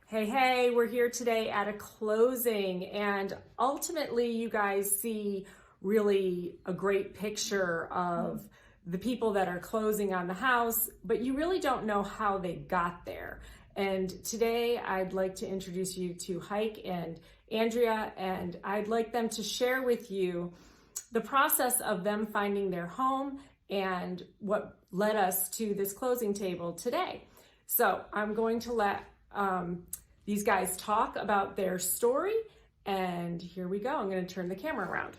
Hey, we're here today at a closing, and ultimately, you guys see really a great picture of the people that are closing on the house, but you really don't know how they got there. And today, I'd like to introduce you to Hike and Andrea, and I'd like them to share with you the process of them finding their home and what led us to this closing table today. So I'm going to let these guys talk about their story, and here we go. I'm going to turn the camera around.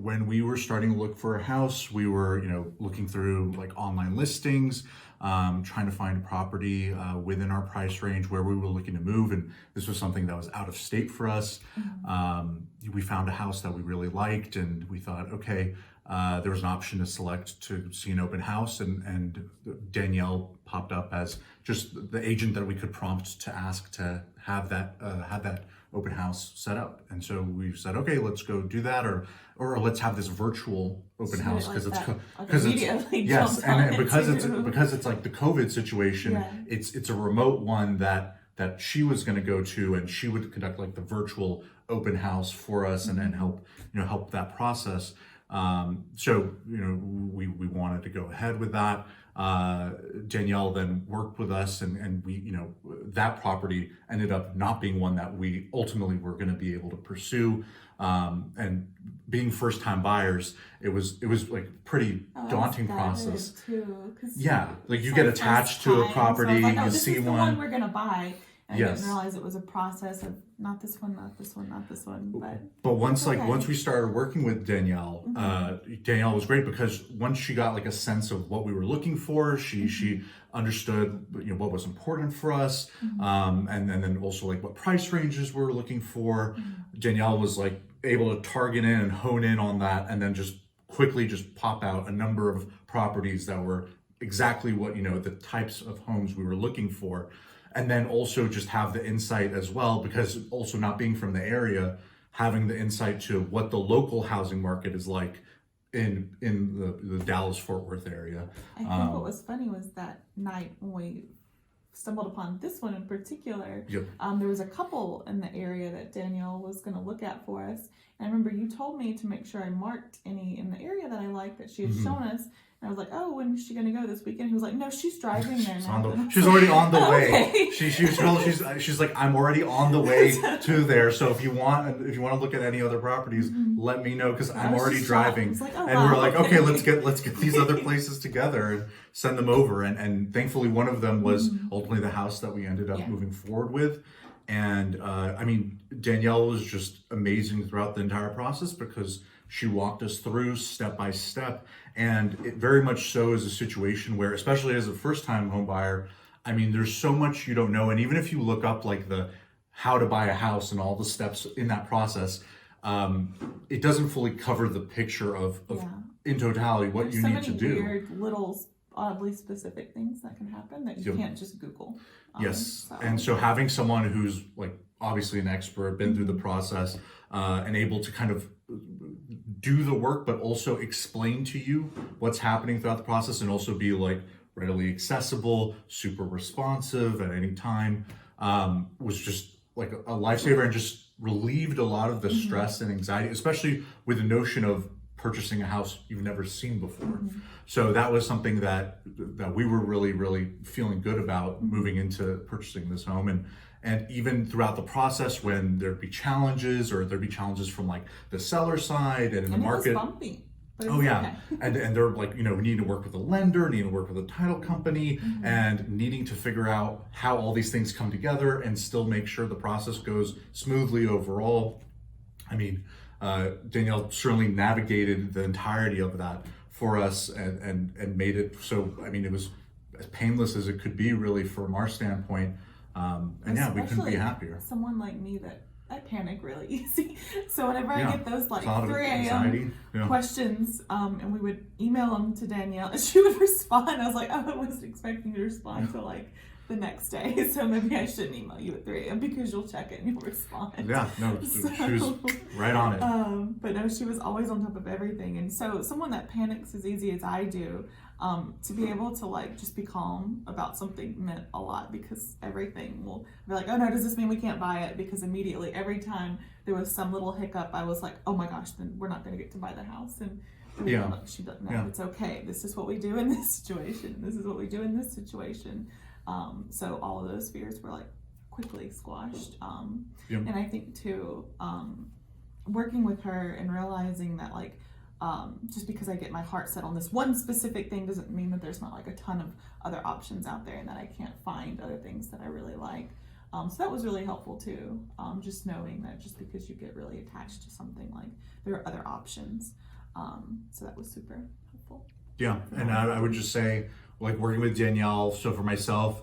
When we were starting to look for a house, we were, looking through like online listings, trying to find a property within our price range where we were looking to move. And this was something that was out of state for us. We found a house that we really liked, and we thought, okay, there was an option to select to see an open house, and Danielle popped up as just the agent that we could prompt to ask to have that open house set up. And so we said, okay, let's go do that, or let's have this virtual open house because yes, and because it's like the COVID situation. Yeah. It's a remote one that she was going to go to, and she would conduct like the virtual open house for us, and then help that process. We wanted to go ahead with that. Danielle then worked with us, and we, that property ended up not being one that we ultimately were going to be able to pursue. And being first time buyers, it was like pretty daunting process. Too, yeah, like you get attached to a property, so you see is the one we're going to buy. I didn't realize it was a process of not this one. But once we started working with Danielle, Danielle was great because once she got like a sense of what we were looking for, she understood what was important for us, and then also like what price ranges we were looking for. Danielle was like able to target in and hone in on that, and then just quickly pop out a number of properties that were exactly what the types of homes we were looking for. And then also just have the insight as well, because also not being from the area, having the insight to what the local housing market is like in the Dallas-Fort Worth area. I think what was funny was that night when we stumbled upon this one in particular, there was a couple in the area that Danielle was going to look at for us. And I remember you told me to make sure I marked any in the area that I liked that she had shown us. And I was like, oh, when is she going to go this weekend? He was like, no, she's driving there now. She's already on the way. She's like, I'm already on the way to there. So if you want to look at any other properties, let me know, because I'm already driving. Like, we're like, okay, let's get these other places together and send them over. And thankfully, one of them was ultimately the house that we ended up moving forward with. And Danielle was just amazing throughout the entire process, because she walked us through step by step. And it very much so is a situation where, especially as a first-time home buyer, there's so much you don't know. And even if you look up like the how to buy a house and all the steps in that process, it doesn't fully cover the picture of in totality what you need to do. There's so many weird little oddly specific things that can happen that you can't just Google. And so having someone who's like obviously an expert, been through the process, and able to kind of do the work, but also explain to you what's happening throughout the process, and also be like readily accessible, super responsive at any time, was just like a lifesaver, and just relieved a lot of the stress and anxiety, especially with the notion of purchasing a house you've never seen before. So that was something that we were really, really feeling good about moving into purchasing this home. And even throughout the process, when there'd be challenges, or there'd be challenges from like the seller side and in the market. It was bumpy. Okay. And they're like, we need to work with a lender, need to work with a title company, and needing to figure out how all these things come together and still make sure the process goes smoothly overall. Danielle certainly navigated the entirety of that for us, and made it so, it was as painless as it could be, really, from our standpoint. We couldn't be happier. Someone like me, that I panic really easy. So whenever I get those like 3 a.m. questions, and we would email them to Danielle, and she would respond. I was like, oh, I wasn't expecting you to respond till like the next day, so maybe I shouldn't email you at 3 a.m. because you'll check it and you'll respond. Yeah, no, she was right on it. But no, she was always on top of everything. And so someone that panics as easy as I do, to be able to like just be calm about something meant a lot, because everything will be like, oh no, does this mean we can't buy it? Because immediately every time there was some little hiccup, I was like, oh my gosh, then we're not going to get to buy the house. And Yeah. she'd be like, no, it's okay. This is what we do in this situation. This is what we do in this situation. So all of those fears were like quickly squashed. Yep. And I think too, working with her and realizing that like, just because I get my heart set on this one specific thing doesn't mean that there's not like a ton of other options out there and that I can't find other things that I really like. So that was really helpful too. Just knowing that just because you get really attached to something, like there are other options. So that was super helpful. Yeah, and I would just say, like working with Danielle, so for myself,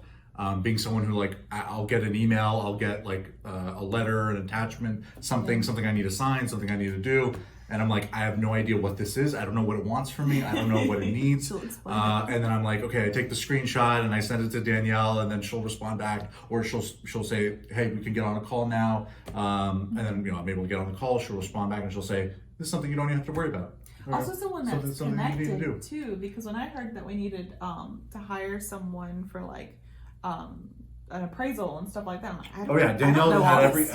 being someone who like, I'll get an email, I'll get like a letter, an attachment, something I need to sign, something I need to do. And I'm like, I have no idea what this is. I don't know what it wants from me. I don't know what it needs. And then I'm like, okay, I take the screenshot and I send it to Danielle, and then she'll respond back, or she'll say, hey, we can get on a call now. And then, you know, I'm able to get on the call. She'll respond back and she'll say, this is something you don't even have to worry about. Also someone that's something you need to connected too, because when I heard that we needed to hire someone for like an appraisal and stuff like that, I'm like, Danielle had every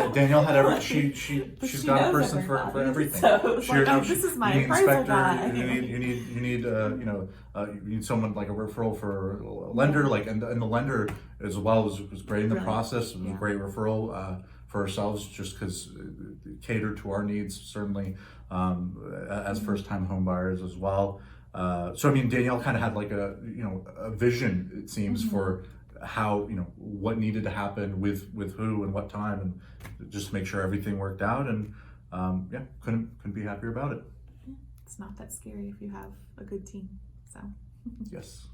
she's got a person for everything. So it's like, this is my appraisal guy. You need someone like a referral for a lender, like and the lender as well was great in the process. It was a great referral for ourselves, just because catered to our needs, certainly as first-time home buyers as well. So I mean, Danielle kind of had like a vision, it seems, for how, what needed to happen with who and what time, and just to make sure everything worked out. And couldn't be happier about it. It's not that scary if you have a good team. So yes.